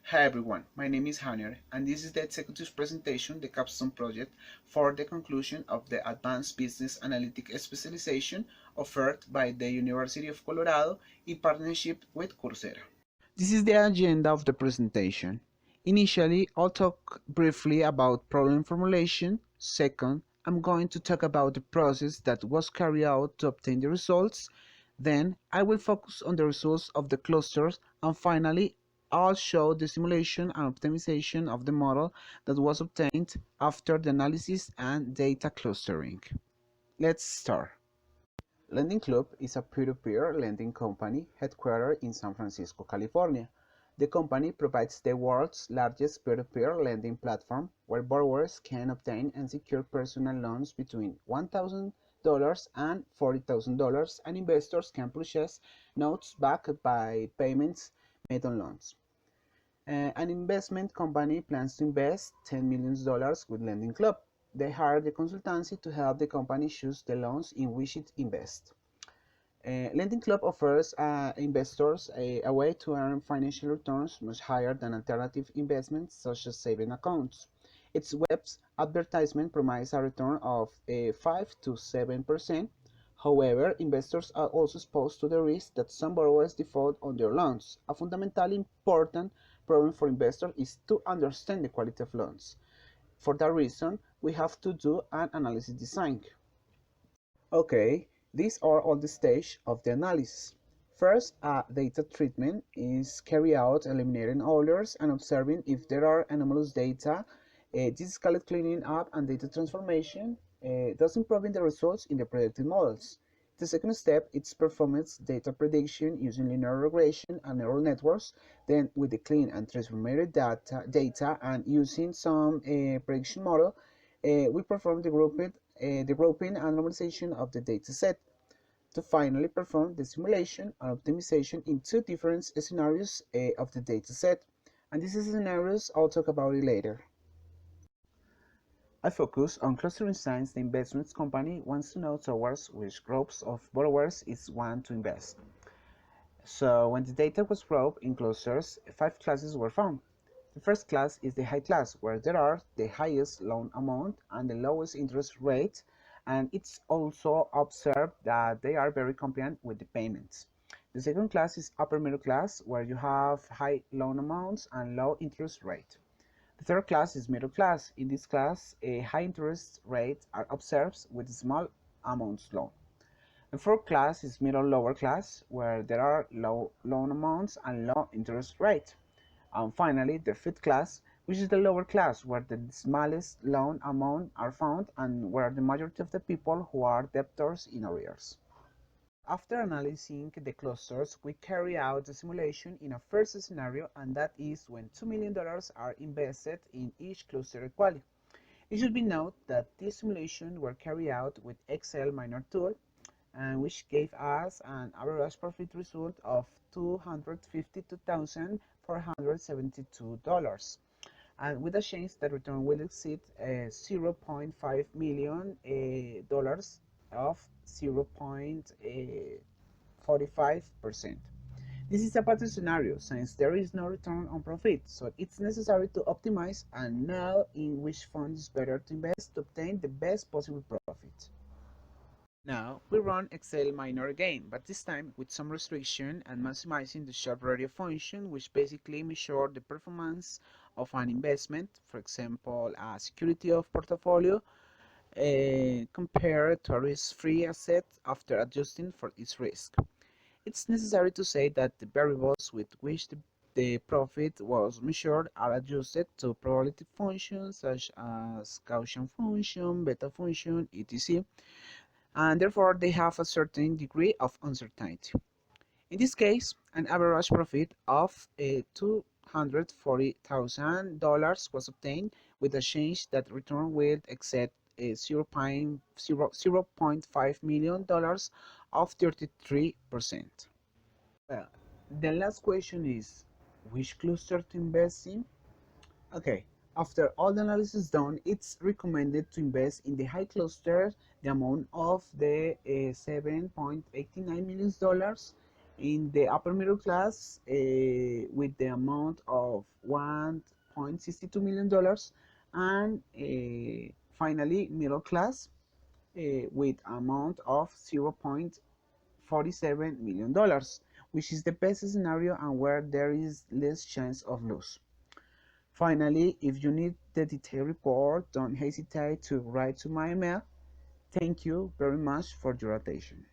Hi everyone, my name is Hanier and this is the executive presentation, the capstone project for the conclusion of the Advanced Business Analytics specialization offered by the University of Colorado in partnership with Coursera. This is the agenda of the presentation. Initially, I'll talk briefly about problem formulation. Second, I'm going to talk about the process that was carried out to obtain the results. Then, I will focus on the results of the clusters, and finally, I'll show the simulation and optimization of the model that was obtained after the analysis and data clustering. Let's start. Lending Club is a peer-to-peer lending company headquartered in San Francisco, California. The company provides the world's largest peer-to-peer lending platform where borrowers can obtain and secure personal loans between $1,000 and $40,000 and investors can purchase notes backed by payments made on loans. An investment company plans to invest $10 million with Lending Club. They hire the consultancy to help the company choose the loans in which it invests. Lending Club offers investors a way to earn financial returns much higher than alternative investments such as saving accounts. Its web's advertisement promises a return of 5 to 7%. However, investors are also exposed to the risk that some borrowers default on their loans. A fundamentally important problem for investors is to understand the quality of loans. For that reason, we have to do an analysis design. Okay, these are all the stages of the analysis. First, data treatment is carried out eliminating orders and observing if there are anomalous data. This is called cleaning up and data transformation, thus improving the results in the predictive models. The second step is performance data prediction using linear regression and neural networks. Then, with the clean and transformed data and using some prediction model, we perform the grouping and normalization of the dataset to finally perform the simulation and optimization in two different scenarios of the dataset. And these scenarios I'll talk about it later. I focus on clustering since the investment company wants to know towards which groups of borrowers it wants to invest. So when the data was grouped in clusters, 5 classes were found. The first class is the high class, where there are the highest loan amount and the lowest interest rate, and it's also observed that they are very compliant with the payments. The second class is upper middle class, where you have high loan amounts and low interest rate. The third class is middle class. In this class, a high interest rates are observed with small amounts loan. The fourth class is middle lower class, where there are low loan amounts and low interest rate. And finally, the fifth class, which is the lower class, where the smallest loan amount are found and where the majority of the people who are debtors in arrears. After analyzing the clusters, we carry out the simulation in a first scenario, and that is when $2 million are invested in each cluster equally. It should be noted that these simulations were carried out with Excel minor tool, and which gave us an average profit result of $252,472, and with a chance that return will exceed $0.5 million dollars of 0.45%. This is a bad scenario since there is no return on profit, so it's necessary to optimize and know in which fund is better to invest to obtain the best possible profit. Now we run Excel minor again, but this time with some restriction and maximizing the Sharpe radio function, which basically measures the performance of an investment, for example, a security of portfolio, compared to a risk-free asset after adjusting for its risk. It's necessary to say that the variables with which the profit was measured are adjusted to probability functions such as Gaussian function, beta function, etc., and therefore they have a certain degree of uncertainty. In this case, an average profit of $240,000 was obtained with a change that return will exceed $0.5 million of 33%. Well, the last question is, which cluster to invest in? Okay, after all the analysis done, it's recommended to invest in the high cluster. The amount of the $7.89 million In the upper middle class, with the amount of $1.62 million, and finally middle class with amount of $0.47 million, which is the best scenario and where there is less chance of loss. Finally, if you need the detailed report, don't hesitate to write to my email. Thank you very much for your attention.